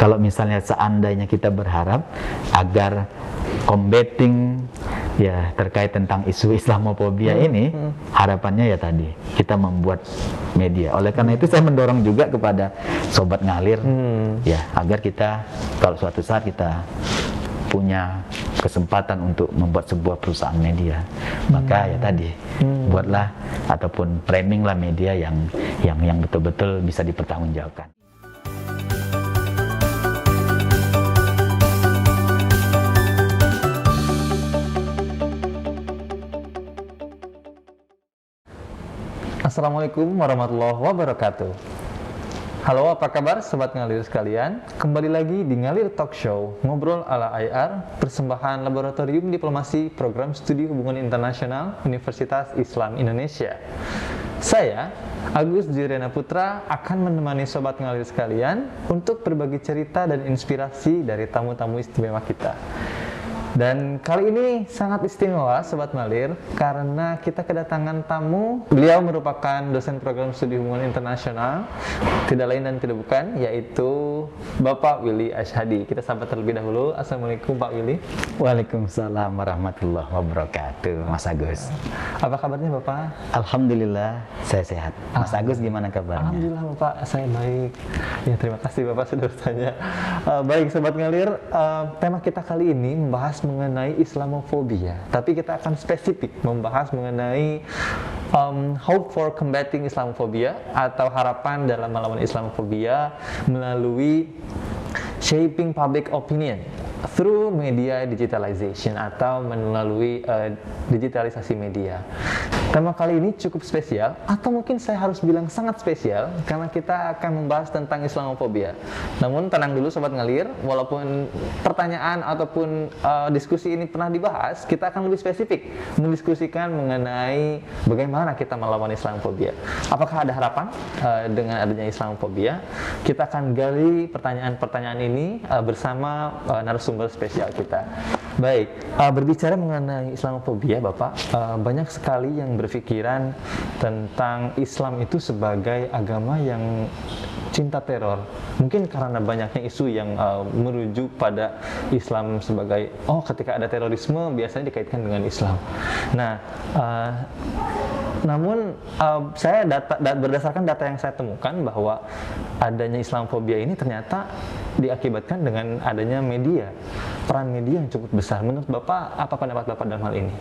kalau misalnya seandainya kita berharap agar combating ya terkait tentang isu Islamofobia ini, harapannya ya tadi kita membuat media. Oleh karena itu saya mendorong juga kepada sobat ngalir ya agar kita kalau suatu saat kita punya kesempatan untuk membuat sebuah perusahaan media, maka ya tadi buatlah ataupun framing lah media yang betul-betul bisa dipertanggungjawabkan. Assalamualaikum warahmatullahi wabarakatuh. Halo, apa kabar Sobat Ngalir sekalian? Kembali lagi di Ngalir Talk Show, ngobrol ala IR, persembahan Laboratorium Diplomasi Program Studi Hubungan Internasional Universitas Islam Indonesia. Saya, Agus Jirena Putra, akan menemani Sobat Ngalir sekalian untuk berbagi cerita dan inspirasi dari tamu-tamu istimewa kita. Dan kali ini sangat istimewa Sobat Ngalir karena kita kedatangan tamu. Beliau merupakan dosen program studi hubungan internasional, tidak lain dan tidak bukan yaitu Bapak Willy Ashadi. Kita sapa terlebih dahulu. Assalamualaikum Pak Willy. Waalaikumsalam warahmatullahi wabarakatuh, Mas Agus. Apa kabarnya Bapak? Alhamdulillah saya sehat. Mas Agus gimana kabarnya? Alhamdulillah Bapak, saya baik. Ya, terima kasih Bapak sudah bertanya. Baik Sobat Ngalir, tema kita kali ini membahas mengenai Islamofobia, tapi kita akan spesifik membahas mengenai hope for combating Islamofobia atau harapan dalam melawan Islamofobia melalui shaping public opinion through media digitalization atau melalui digitalisasi media. Tema kali ini cukup spesial, atau mungkin saya harus bilang sangat spesial, karena kita akan membahas tentang Islamofobia. Namun tenang dulu Sobat Ngalir, walaupun pertanyaan ataupun diskusi ini pernah dibahas, kita akan lebih spesifik mendiskusikan mengenai bagaimana kita melawan Islamofobia. Apakah ada harapan dengan adanya Islamofobia? Kita akan gali pertanyaan-pertanyaan ini bersama narasumber spesial kita. Baik, berbicara mengenai Islamofobia, Bapak, banyak sekali yang berpikiran tentang Islam itu sebagai agama yang cinta teror. Mungkin karena banyaknya isu yang merujuk pada Islam sebagai, ketika ada terorisme biasanya dikaitkan dengan Islam. Nah, namun saya berdasarkan data yang saya temukan bahwa adanya Islamofobia ini ternyata diakibatkan dengan adanya media, peran media yang cukup besar. Menurut Bapak, apa pendapat Bapak dalam hal ini?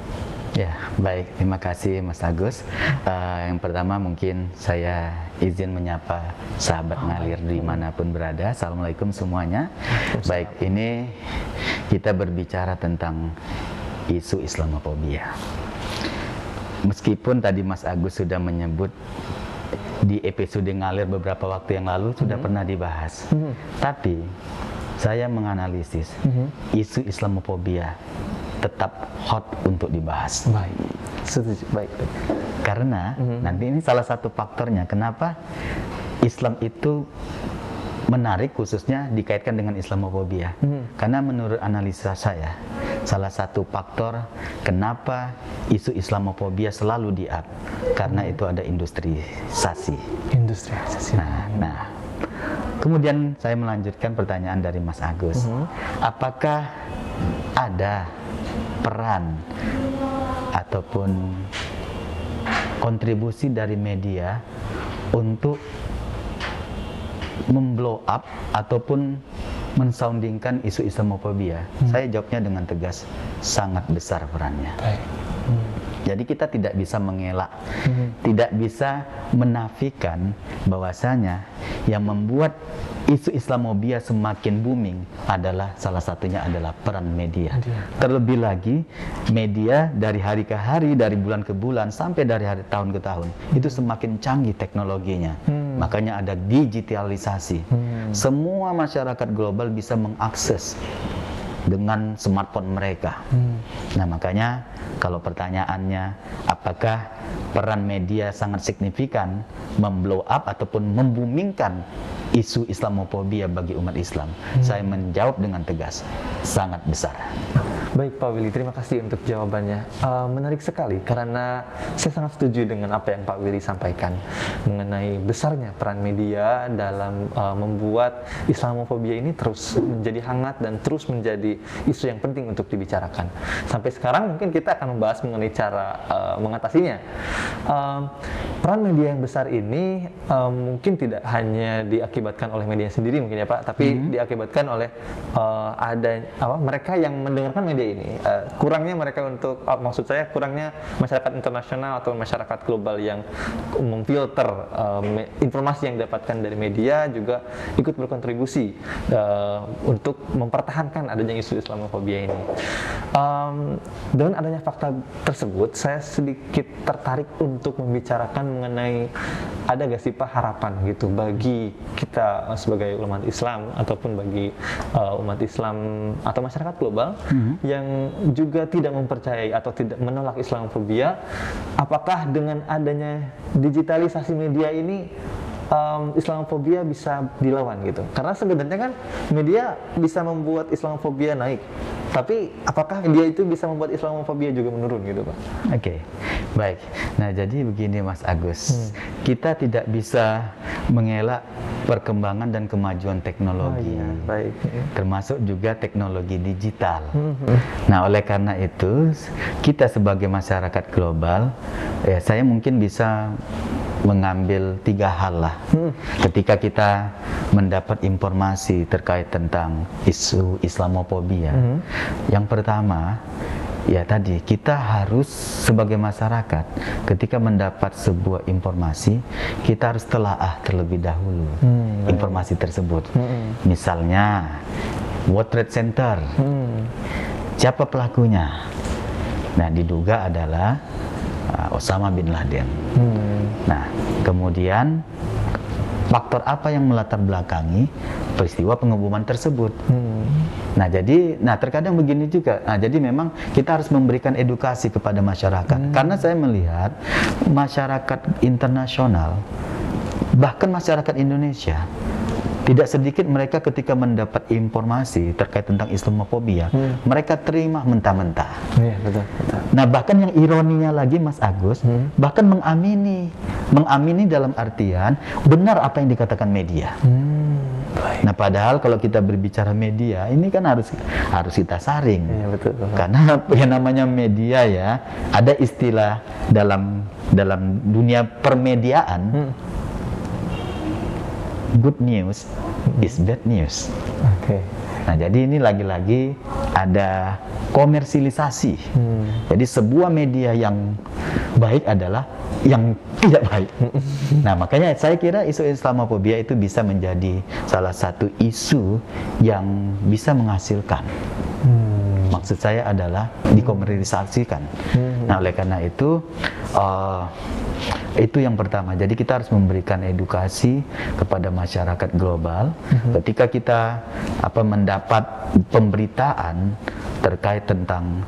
Ya, baik. Terima kasih Mas Agus. Yang pertama mungkin saya izin menyapa sahabat ngalir dimanapun berada. Assalamualaikum semuanya. Baik, ini kita berbicara tentang isu Islamofobia. Meskipun tadi Mas Agus sudah menyebut di episode ngalir beberapa waktu yang lalu sudah pernah dibahas, tapi saya menganalisis isu Islamofobia tetap hot untuk dibahas. Baik, setuju. Baik. Karena nanti ini salah satu faktornya kenapa Islam itu menarik, khususnya dikaitkan dengan Islamofobia. Karena menurut analisa saya, salah satu faktor kenapa isu Islamofobia selalu di-up, karena itu ada industrialisasi. Nah, kemudian saya melanjutkan pertanyaan dari Mas Agus. Apakah ada peran ataupun kontribusi dari media untuk memblow up ataupun mensoundingkan isu Islamofobia? Saya jawabnya dengan tegas, sangat besar perannya. Jadi kita tidak bisa mengelak, tidak bisa menafikan bahwasanya yang membuat isu Islamofobia semakin booming adalah salah satunya adalah peran media. Terlebih lagi media dari hari ke hari, dari bulan ke bulan, sampai dari hari tahun ke tahun itu semakin canggih teknologinya. Makanya ada digitalisasi. Semua masyarakat global bisa mengakses dengan smartphone mereka. Nah, makanya kalau pertanyaannya apakah peran media sangat signifikan memblow up ataupun membumingkan isu Islamofobia bagi umat Islam? Saya menjawab dengan tegas, sangat besar. Baik Pak Willy, terima kasih untuk jawabannya. Menarik sekali karena saya sangat setuju dengan apa yang Pak Willy sampaikan mengenai besarnya peran media dalam membuat Islamofobia ini terus menjadi hangat dan terus menjadi isu yang penting untuk dibicarakan. Sampai sekarang mungkin kita akan membahas mengenai cara mengatasinya. Peran media yang besar ini mungkin tidak hanya diakibatkan oleh media sendiri mungkin ya Pak, tapi diakibatkan oleh mereka yang mendengarkan media ini, kurangnya mereka untuk maksud saya kurangnya masyarakat internasional atau masyarakat global yang memfilter informasi yang didapatkan dari media juga ikut berkontribusi untuk mempertahankan adanya isu Islamofobia ini. Dengan adanya fakta tersebut, saya sedikit tertarik untuk membicarakan mengenai ada gak sih Pak harapan gitu bagi kita sebagai umat Islam ataupun bagi umat Islam atau masyarakat global yang juga tidak mempercayai atau tidak menolak Islamofobia, apakah dengan adanya digitalisasi media ini Islamofobia bisa dilawan gitu? Karena sebenarnya kan media bisa membuat Islamofobia naik, tapi apakah media itu bisa membuat Islamofobia juga menurun gitu Pak? Oke, baik. Nah jadi begini Mas Agus, kita tidak bisa mengelak perkembangan dan kemajuan teknologi, baik. Termasuk juga teknologi digital. Nah oleh karena itu kita sebagai masyarakat global, saya mungkin bisa mengambil 3 hal lah ketika kita mendapat informasi terkait tentang isu Islamofobia. Yang pertama, ya tadi kita harus sebagai masyarakat ketika mendapat sebuah informasi, kita harus telaah terlebih dahulu informasi tersebut. Misalnya World Trade Center, siapa pelakunya? Nah diduga adalah Osama bin Laden. Nah, kemudian faktor apa yang melatar belakangi peristiwa pengeboman tersebut? Nah, terkadang begini juga. Nah, jadi memang kita harus memberikan edukasi kepada masyarakat. Karena saya melihat masyarakat internasional, bahkan masyarakat Indonesia, tidak sedikit mereka ketika mendapat informasi terkait tentang Islamofobia, mereka terima mentah-mentah. Iya, betul. Nah, bahkan yang ironinya lagi Mas Agus, bahkan mengamini dalam artian benar apa yang dikatakan media. Nah, padahal kalau kita berbicara media, ini kan harus kita saring. Iya, betul. Karena yang namanya media ya, ada istilah dalam dunia permediaan, good news is bad news. Nah, jadi ini lagi-lagi ada komersilisasi. Jadi sebuah media yang baik adalah yang tidak baik. Nah, makanya saya kira isu Islamofobia itu bisa menjadi salah satu isu yang bisa menghasilkan. Maksud saya adalah dikomersialisasikan. Nah, oleh karena itu yang pertama. Jadi kita harus memberikan edukasi kepada masyarakat global. Ketika kita mendapat pemberitaan terkait tentang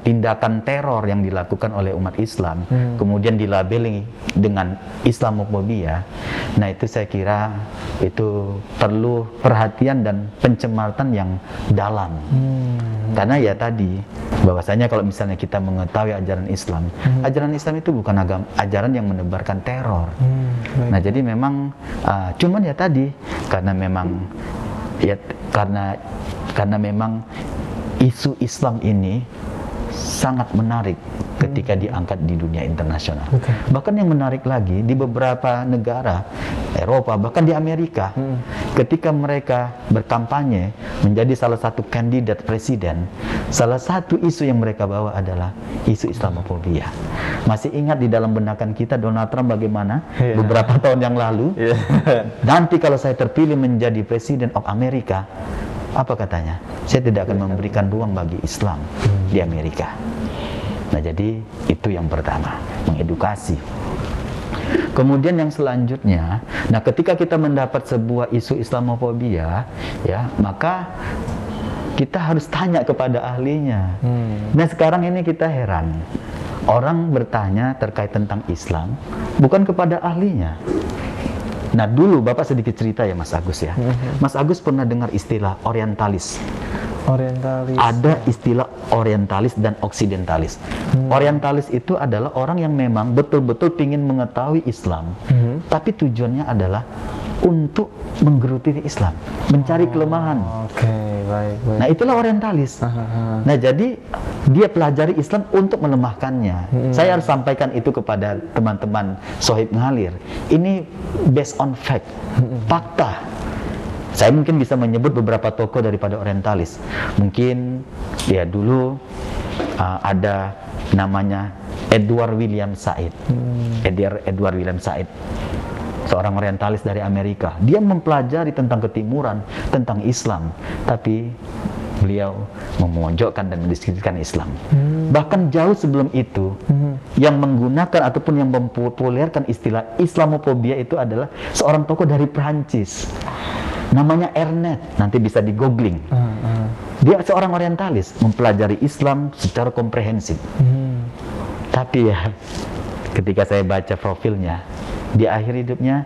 tindakan teror yang dilakukan oleh umat Islam, kemudian dilabeli dengan Islamofobia. Nah, itu saya kira itu perlu perhatian dan pencermatan yang dalam. Karena ya tadi bahwasanya kalau misalnya kita mengetahui ajaran Islam itu bukan ajaran yang menebarkan teror. Nah, jadi memang cuman ya tadi karena memang isu Islam ini sangat menarik ketika diangkat di dunia internasional. Bahkan yang menarik lagi, di beberapa negara Eropa, bahkan di Amerika, ketika mereka berkampanye menjadi salah satu kandidat presiden, salah satu isu yang mereka bawa adalah isu Islamofobia. Masih ingat di dalam benakan kita Donald Trump bagaimana beberapa tahun yang lalu, nanti kalau saya terpilih menjadi presiden of Amerika, apa katanya? Saya tidak akan memberikan ruang bagi Islam di Amerika. Nah, jadi itu yang pertama, mengedukasi. Kemudian yang selanjutnya, nah ketika kita mendapat sebuah isu Islamofobia, ya, maka kita harus tanya kepada ahlinya. Nah, sekarang ini kita heran. Orang bertanya terkait tentang Islam bukan kepada ahlinya. Nah dulu Bapak sedikit cerita ya Mas Agus ya. Mas Agus pernah dengar istilah orientalis. Orientalis. Ada istilah orientalis dan oksidentalis. Orientalis itu adalah orang yang memang betul-betul ingin mengetahui Islam, tapi tujuannya adalah untuk menggeruti Islam, mencari kelemahan. Oke, baik. Nah itulah orientalis. Nah jadi dia pelajari Islam untuk melemahkannya. Saya harus sampaikan itu kepada teman-teman Sohib Ngalir. Ini based on fact, fakta. Saya mungkin bisa menyebut beberapa tokoh daripada orientalis. Mungkin ya dulu ada namanya Edward William Said. Edward William Said, seorang orientalis dari Amerika. Dia mempelajari tentang ketimuran, tentang Islam, tapi beliau memojokkan dan mendiskreditkan Islam. Bahkan jauh sebelum itu, yang menggunakan ataupun yang mempopulerkan istilah Islamofobia itu adalah seorang tokoh dari Prancis. Namanya Ernest, nanti bisa di googling. Dia seorang orientalis, mempelajari Islam secara komprehensif. Tapi ya, ketika saya baca profilnya, di akhir hidupnya,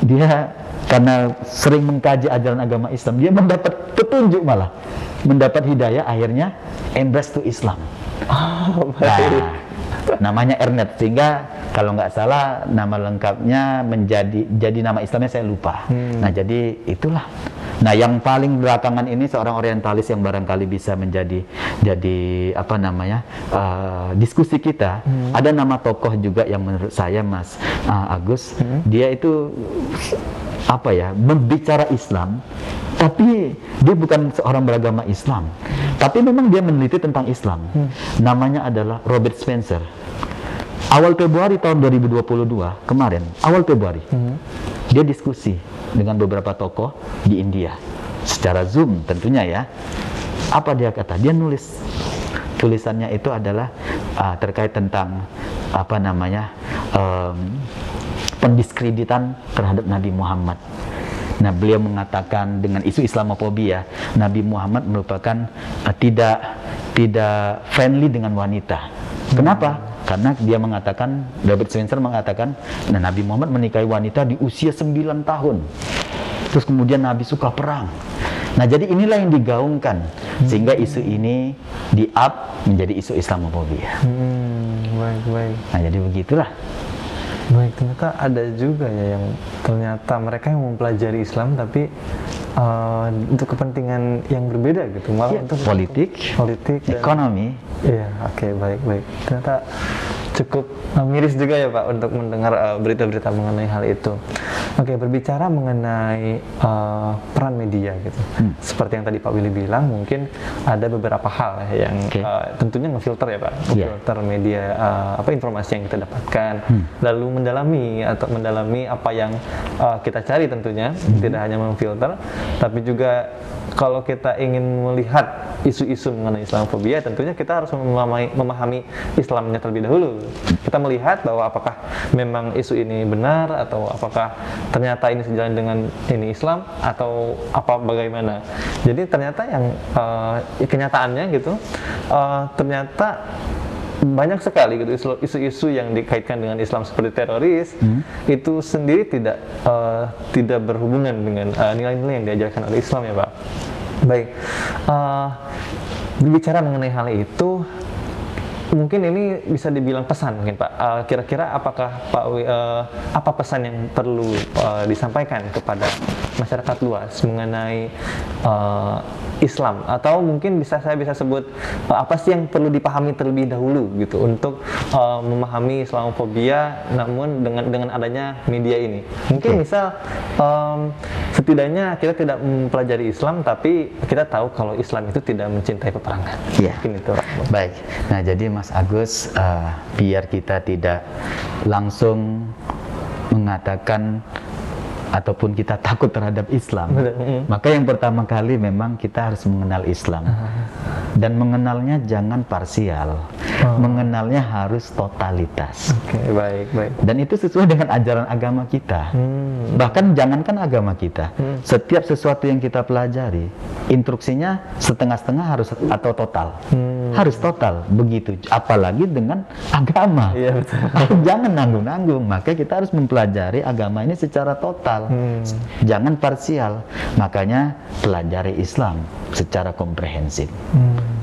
dia karena sering mengkaji ajaran agama Islam, dia mendapat petunjuk malah, mendapat hidayah, akhirnya embrace to Islam. Namanya Ernest, sehingga kalau nggak salah nama lengkapnya jadi nama Islamnya saya lupa. Nah jadi itulah. Nah yang paling belakangan ini seorang orientalis yang barangkali bisa menjadi apa namanya diskusi kita. Ada nama tokoh juga yang menurut saya Mas Agus, dia itu apa ya, berbicara Islam, tapi dia bukan seorang beragama Islam, tapi memang dia meneliti tentang Islam. Namanya adalah Robert Spencer. Awal Februari tahun 2022 kemarin, awal Februari, dia diskusi dengan beberapa tokoh di India secara Zoom tentunya ya. Apa dia kata? Dia nulis, tulisannya itu adalah terkait tentang apa namanya pendiskreditan terhadap Nabi Muhammad. Nah beliau mengatakan dengan isu Islamofobia, Nabi Muhammad merupakan tidak friendly dengan wanita. Kenapa? Karena dia mengatakan, Robert Spencer mengatakan, nah, Nabi Muhammad menikahi wanita di usia 9 tahun. Terus kemudian Nabi suka perang. Nah jadi inilah yang digaungkan, sehingga isu ini di-up menjadi isu Islamofobia. Baik. Nah jadi begitulah. Baik, ternyata ada juga ya yang ternyata mereka yang mempelajari Islam tapi untuk kepentingan yang berbeda gitu, malah Ya, untuk politik dan ekonomi. Iya, oke, baik. Ternyata cukup miris juga ya Pak untuk mendengar berita-berita mengenai hal itu. Oke, berbicara mengenai peran media gitu. Seperti yang tadi Pak Willy bilang, mungkin ada beberapa hal ya yang tentunya ngefilter ya Pak, filter media apa informasi yang kita dapatkan, lalu mendalami apa yang kita cari tentunya, tidak hanya memfilter, tapi juga kalau kita ingin melihat isu-isu mengenai Islamofobia, tentunya kita harus memahami Islamnya terlebih dahulu. Kita melihat bahwa apakah memang isu ini benar atau apakah ternyata ini sejalan dengan ini Islam atau apa bagaimana. Jadi ternyata yang kenyataannya gitu, ternyata banyak sekali gitu isu-isu yang dikaitkan dengan Islam seperti teroris itu sendiri tidak berhubungan dengan nilai-nilai yang diajarkan oleh Islam ya Pak. Baik, berbicara mengenai hal itu, mungkin ini bisa dibilang pesan mungkin Pak. Kira-kira apakah apa pesan yang perlu disampaikan kepada masyarakat luas mengenai Islam, atau mungkin saya bisa sebut apa sih yang perlu dipahami terlebih dahulu gitu untuk memahami Islamofobia, namun dengan adanya media ini. Mungkin misal setidaknya kita tidak mempelajari Islam tapi kita tahu kalau Islam itu tidak mencintai peperangan. Mungkin itu. Baik. Nah jadi Mas Agus, biar kita tidak langsung mengatakan ataupun kita takut terhadap Islam, maka yang pertama kali memang kita harus mengenal Islam, dan mengenalnya jangan parsial. mengenalnya harus totalitas. Oke, baik. Dan itu sesuai dengan ajaran agama kita. Bahkan jangankan agama kita, setiap sesuatu yang kita pelajari, instruksinya setengah-setengah harus atau total. Harus total, begitu. Apalagi dengan agama. Iya, betul. Jangan nanggung-nanggung. Maka kita harus mempelajari agama ini secara total. Jangan parsial. Makanya pelajari Islam secara komprehensif.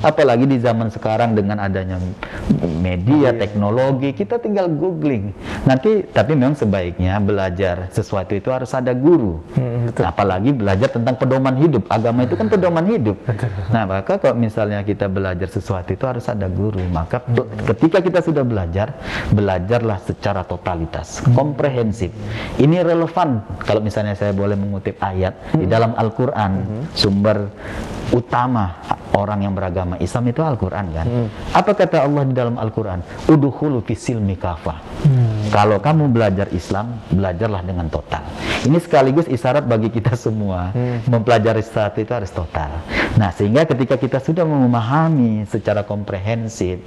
Apalagi di zaman sekarang dengan adanya media, teknologi, kita tinggal googling. Nanti, tapi memang sebaiknya belajar sesuatu itu harus ada guru. Apalagi belajar tentang pedoman hidup. Agama itu kan pedoman hidup. Nah, maka kalau misalnya kita belajar sesuatu itu harus ada guru. Maka ketika kita sudah belajar, belajarlah secara totalitas, komprehensif. Ini relevan. Kalau misalnya saya boleh mengutip ayat di dalam Al-Quran, sumber utama orang yang beragama Islam itu Al-Quran kan. Apa kata Allah di dalam Al-Quran? Udkhulu fisilmi kafah. Kalau kamu belajar Islam, belajarlah dengan total. Ini sekaligus isyarat bagi kita semua, mempelajari sesuatu itu harus total. Nah, sehingga ketika kita sudah memahami secara komprehensif,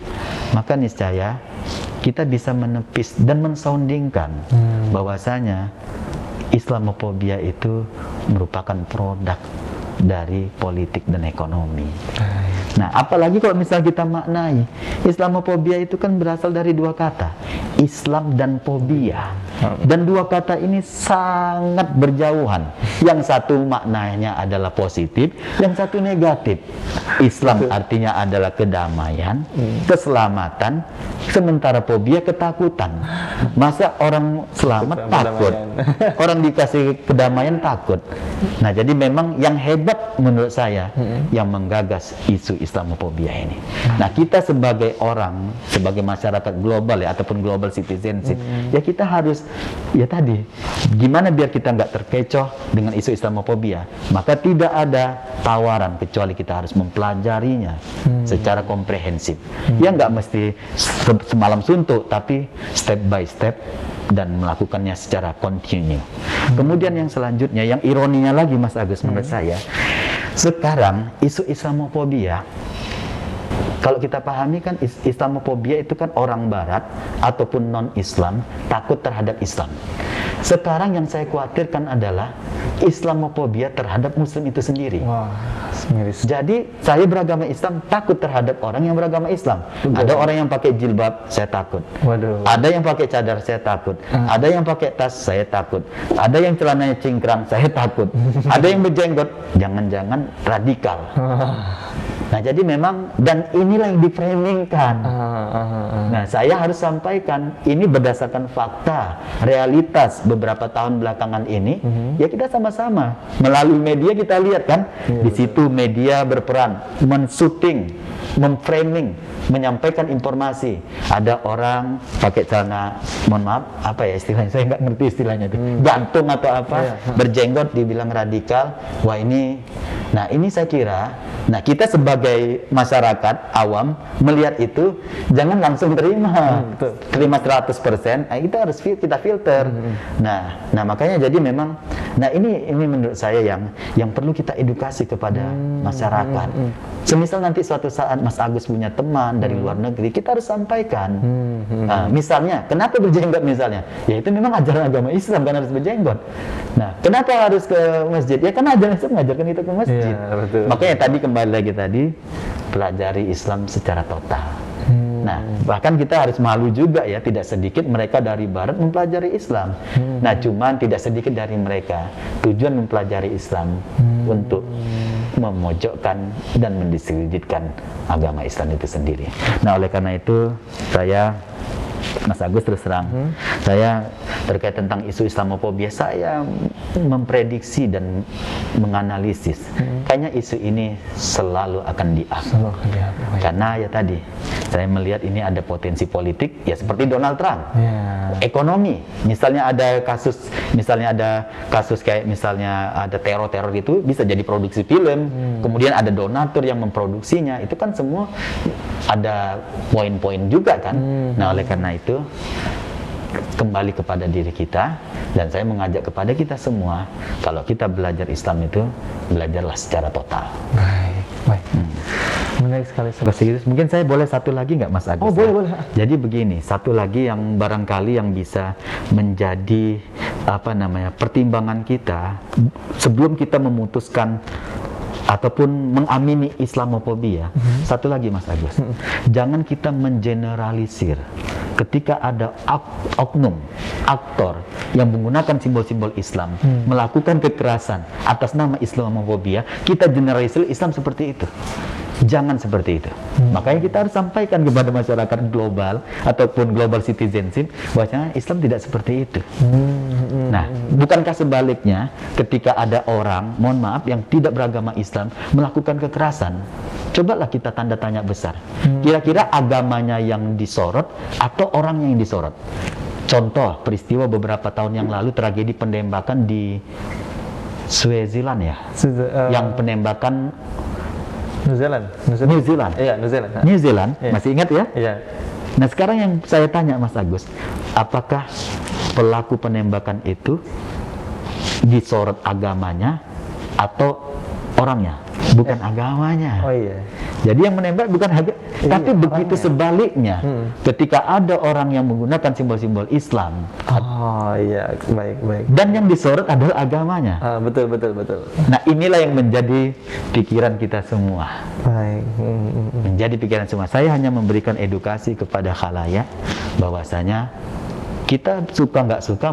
maka niscaya kita bisa menepis dan mensoundingkan bahwasanya Islamofobia itu merupakan produk dari politik dan ekonomi. Nah, apalagi kalau misal kita maknai, Islamofobia itu kan berasal dari dua kata, Islam dan fobia. Dan dua kata ini sangat berjauhan. Yang satu maknanya adalah positif, yang satu negatif. Islam artinya adalah kedamaian, keselamatan, sementara fobia ketakutan. Masa orang selamat takut? Orang dikasih kedamaian takut. Nah, jadi memang yang hebat menurut saya yang menggagas isu Islamofobia ini. Nah, kita sebagai orang, sebagai masyarakat global ya, ataupun global citizenship, ya kita harus, ya tadi, gimana biar kita nggak terkecoh dengan isu Islamofobia. Maka tidak ada tawaran kecuali kita harus mempelajarinya secara komprehensif. Ya nggak mesti semalam suntuk, tapi step by step dan melakukannya secara kontinu. Kemudian yang selanjutnya, yang ironinya lagi Mas Agus menurut saya, sekarang isu Islamofobia, kalau kita pahami kan Islamofobia itu kan orang Barat ataupun non-Islam takut terhadap Islam. Sekarang yang saya khawatirkan adalah Islamofobia terhadap Muslim itu sendiri. Wah, miris. Jadi saya beragama Islam takut terhadap orang yang beragama Islam. Ada orang yang pakai jilbab, saya takut. Waduh. Ada yang pakai cadar, saya takut. Ada yang pakai tas, saya takut. Ada yang celananya cingkrang, saya takut. Ada yang berjenggot, jangan-jangan radikal. Nah, jadi memang, dan inilah yang diframingkan. Nah, saya harus sampaikan, ini berdasarkan fakta, realitas beberapa tahun belakangan ini, ya kita sama-sama melalui media kita lihat kan, di situ media berperan menshooting, memframing, menyampaikan informasi. Ada orang pakai celana, mohon maaf, apa ya istilahnya, saya nggak ngerti istilahnya itu, gantung atau apa, berjenggot dibilang radikal. Wah, ini, nah ini saya kira, nah kita sebagai masyarakat awam melihat itu jangan langsung terima, terima 100%. Nah, kita harus kita filter. Nah makanya jadi memang, nah ini menurut saya yang perlu kita edukasi kepada masyarakat. Semisal nanti suatu saat Mas Agus punya teman dari luar negeri, kita harus sampaikan. Nah, misalnya, kenapa berjenggot misalnya? Ya itu memang ajaran agama Islam kan harus berjenggot. Nah, kenapa harus ke masjid? Ya karena ajaran Islam mengajarkan kita ke masjid. Ya, betul. Makanya tadi kembali lagi tadi, pelajari Islam secara total. Nah, bahkan kita harus malu juga ya, tidak sedikit mereka dari Barat mempelajari Islam. Nah, cuman tidak sedikit dari mereka tujuan mempelajari Islam untuk memojokkan dan mendiskreditkan agama Islam itu sendiri. Nah, oleh karena itu saya, Mas Agus terus terang, saya terkait tentang isu Islamofobia, saya memprediksi dan menganalisis, kayaknya isu ini selalu akan di-up. Karena ya tadi, saya melihat ini ada potensi politik, ya seperti Donald Trump. Ekonomi, misalnya ada kasus kayak misalnya ada teror itu bisa jadi produksi film, kemudian ada donatur yang memproduksinya, itu kan semua ada poin-poin juga kan. Nah, oleh karena itu kembali kepada diri kita, dan saya mengajak kepada kita semua, kalau kita belajar Islam itu belajarlah secara total. Baik. Menarik sekali. Bahasa Inggris. Mungkin saya boleh satu lagi nggak Mas Agus? Oh, boleh. Jadi begini, satu lagi yang barangkali yang bisa menjadi pertimbangan kita sebelum kita memutuskan ataupun mengamini Islamofobia. Satu lagi Mas Agus, jangan kita mengeneralisir ketika ada oknum, aktor yang menggunakan simbol-simbol Islam, melakukan kekerasan atas nama Islamofobia, kita generalisir Islam seperti itu. Jangan seperti itu. Makanya kita harus sampaikan kepada masyarakat global ataupun global citizenship bahwa Islam tidak seperti itu. Nah, bukankah sebaliknya ketika ada orang, mohon maaf, yang tidak beragama Islam melakukan kekerasan, cobalah kita tanda tanya besar. Kira-kira agamanya yang disorot atau orangnya yang disorot? Contoh peristiwa beberapa tahun yang lalu, tragedi penembakan di Swaziland ya, yang penembakan New Zealand. Iya, New Zealand. Iya. Masih ingat ya? Iya. Nah, sekarang yang saya tanya Mas Agus, apakah pelaku penembakan itu disorot agamanya atau orangnya? Bukan agamanya. Oh iya. Jadi yang menembak bukan tapi begitu orangnya. Sebaliknya, ketika ada orang yang menggunakan simbol-simbol Islam, Oh iya, baik. dan yang disorot adalah agamanya. Betul. Nah, inilah yang menjadi pikiran kita semua. Baik. Menjadi pikiran semua. Saya hanya memberikan edukasi kepada khalayak bahwasanya kita suka nggak suka,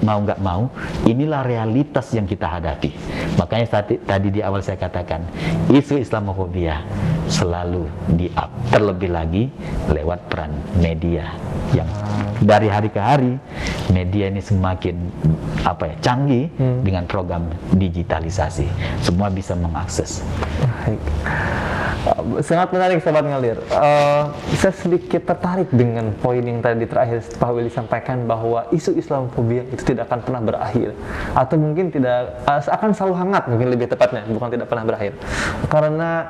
mau nggak mau, inilah realitas yang kita hadapi. Makanya tadi di awal saya katakan, isu Islamofobia selalu di-up, terlebih lagi lewat peran media yang dari hari ke hari media ini semakin canggih dengan program digitalisasi. Semua bisa mengakses. Baik. Sangat menarik Sobat Ngalir. Saya sedikit tertarik dengan poin yang tadi terakhir Pak Willy sampaikan bahwa isu Islamofobia itu tidak akan pernah berakhir, atau mungkin tidak akan selalu hangat, mungkin lebih tepatnya, bukan tidak pernah berakhir. Karena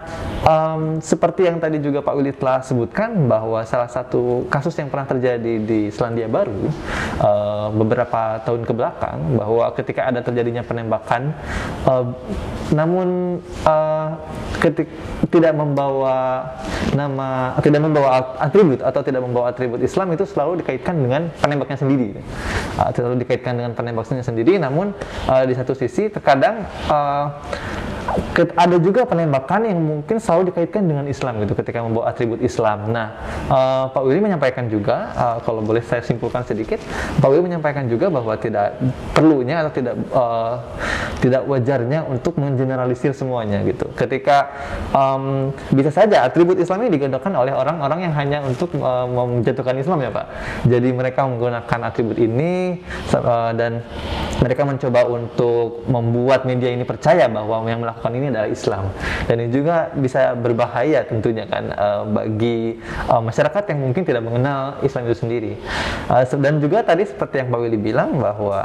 seperti yang tadi juga Pak Willy telah sebutkan bahwa salah satu kasus yang pernah terjadi di Selandia Baru beberapa tahun ke belakang, bahwa ketika ada terjadinya penembakan, namun tidak membawa atribut atau tidak membawa atribut Islam, itu selalu dikaitkan dengan penembaknya sendiri. Selalu dikaitkan dengan penembaknya sendiri. Namun di satu sisi terkadang ada juga penembakan yang mungkin selalu dikaitkan dengan Islam gitu, ketika membawa atribut Islam. Nah, Pak Willy menyampaikan juga, kalau boleh saya simpulkan sedikit, Pak Willy menyampaikan juga bahwa tidak perlunya atau tidak wajarnya untuk menggeneralisir semuanya gitu. Ketika bisa saja atribut Islam ini digunakan oleh orang-orang yang hanya untuk menjatuhkan Islam ya Pak. Jadi mereka menggunakan atribut ini dan mereka mencoba untuk membuat media ini percaya bahwa yang melakukan ini adalah Islam, dan ini juga bisa berbahaya tentunya kan bagi masyarakat yang mungkin tidak mengenal Islam itu sendiri. Dan juga tadi seperti yang Pak Willy bilang bahwa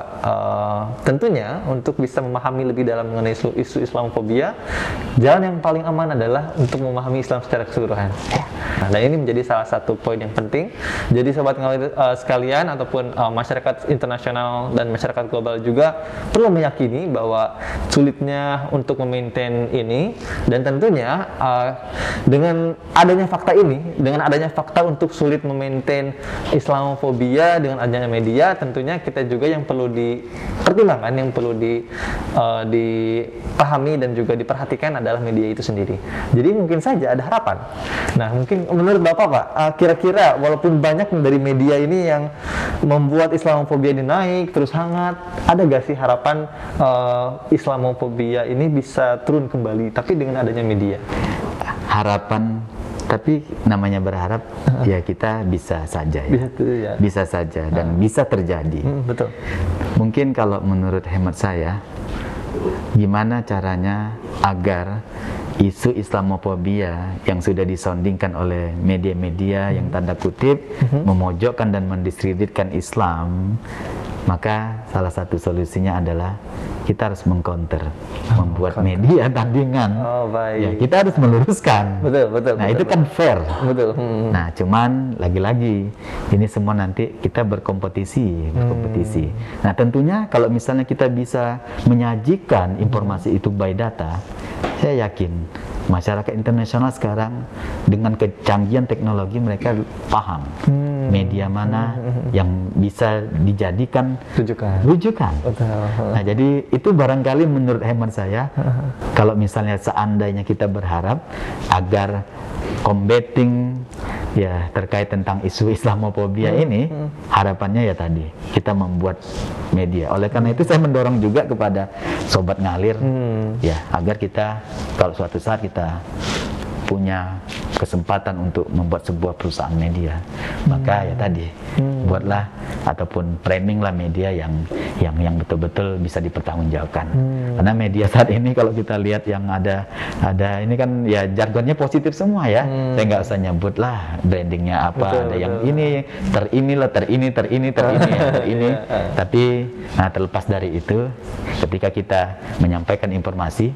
tentunya untuk bisa memahami lebih dalam mengenai isu Islamofobia, jalan yang paling aman adalah untuk memahami Islam secara keseluruhan. Nah, ini menjadi salah satu poin yang penting. Jadi Sobat Ngalir sekalian ataupun masyarakat internasional dan masyarakat global juga perlu meyakini bahwa sulitnya untuk memaintain ini, dan tentunya dengan adanya fakta untuk sulit memaintain Islamofobia dengan adanya media, tentunya kita juga yang perlu dipertimbangkan, yang perlu dipahami dan juga diperhatikan adalah media itu sendiri. Jadi mungkin saja ada harapan. Nah, mungkin menurut Bapak Pak, kira-kira walaupun banyak dari media ini yang membuat Islamofobia ini naik terus hangat, ada gak sih harapan Islamofobia ini bisa turun kembali tapi dengan adanya media? Harapan, tapi namanya berharap ya kita bisa saja ya. Bisa saja dan bisa terjadi. Betul. Mungkin kalau menurut hemat saya, gimana caranya agar isu Islamofobia yang sudah disondingkan oleh media-media yang tanda kutip memojokkan dan mendiskreditkan Islam, maka salah satu solusinya adalah kita harus mengcounter, membuat media tandingan. Baik. Ya, kita harus meluruskan. Betul. Nah, itu kan fair. Betul. Nah, cuman lagi-lagi ini semua nanti kita berkompetisi. Nah, tentunya kalau misalnya kita bisa menyajikan informasi itu by data, saya yakin masyarakat internasional sekarang dengan kecanggihan teknologi mereka paham media mana yang bisa dijadikan rujukan. Nah, jadi itu barangkali menurut hemat saya, kalau misalnya seandainya kita berharap agar combating ya terkait tentang isu Islamofobia ini, harapannya ya tadi kita membuat media. Oleh karena itu saya mendorong juga kepada sobat ngalir ya agar kita kalau suatu saat kita punya kesempatan untuk membuat sebuah perusahaan media, maka ya tadi buatlah ataupun framinglah media yang betul-betul bisa dipertanggungjawabkan. Karena media saat ini kalau kita lihat yang ada ini kan ya jargonnya positif semua ya. Saya nggak usah nyebut lah brandingnya apa, ada yang ini terini. Tapi nah terlepas dari itu, ketika kita menyampaikan informasi,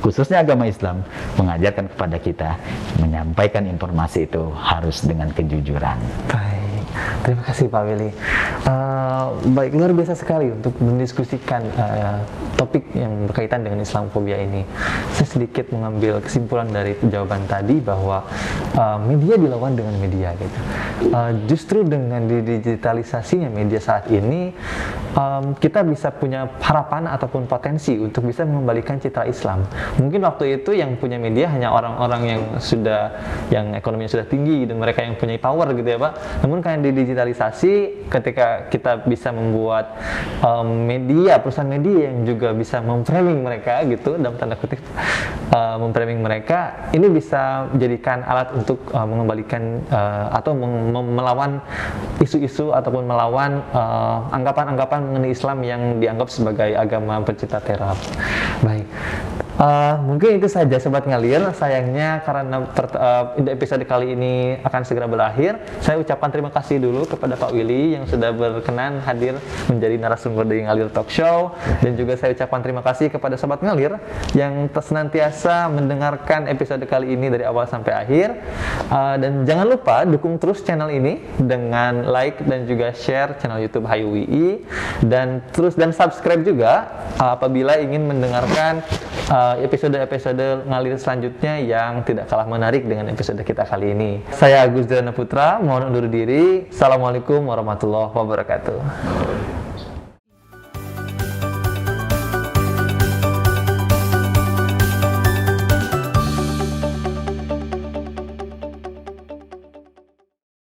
khususnya agama Islam mengajarkan kepada kita menyampaikan informasi itu harus dengan kejujuran. Baik, terima kasih Pak Willy. Baik, luar biasa sekali untuk mendiskusikan topik yang berkaitan dengan Islamofobia ini. Saya sedikit mengambil kesimpulan dari jawaban tadi bahwa media dilawan dengan media gitu. Justru dengan digitalisasinya media saat ini, kita bisa punya harapan ataupun potensi untuk bisa mengembalikan citra Islam. Mungkin waktu itu yang punya media hanya orang-orang yang ekonominya sudah tinggi dan mereka yang punya power gitu ya Pak. Namun karena digitalisasi, ketika kita bisa membuat perusahaan media yang juga bisa memframing mereka gitu, dalam tanda kutip memframing mereka, ini bisa menjadikan alat untuk mengembalikan atau melawan isu-isu ataupun melawan anggapan-anggapan mengenai Islam yang dianggap sebagai agama pencipta teror. Baik. Mungkin itu saja Sobat Ngalir. Sayangnya karena episode kali ini akan segera berakhir, saya ucapkan terima kasih dulu kepada Pak Willy yang sudah berkenan hadir menjadi narasumber dari Ngalir Talk Show, dan juga saya ucapkan terima kasih kepada Sobat Ngalir yang senantiasa mendengarkan episode kali ini dari awal sampai akhir. Dan jangan lupa dukung terus channel ini dengan like dan juga share channel YouTube HUWI, dan subscribe juga apabila ingin mendengarkan episode-episode Ngalir selanjutnya yang tidak kalah menarik dengan episode kita kali ini. Saya Agus Dana Putra, mohon undur diri. Assalamualaikum warahmatullahi wabarakatuh.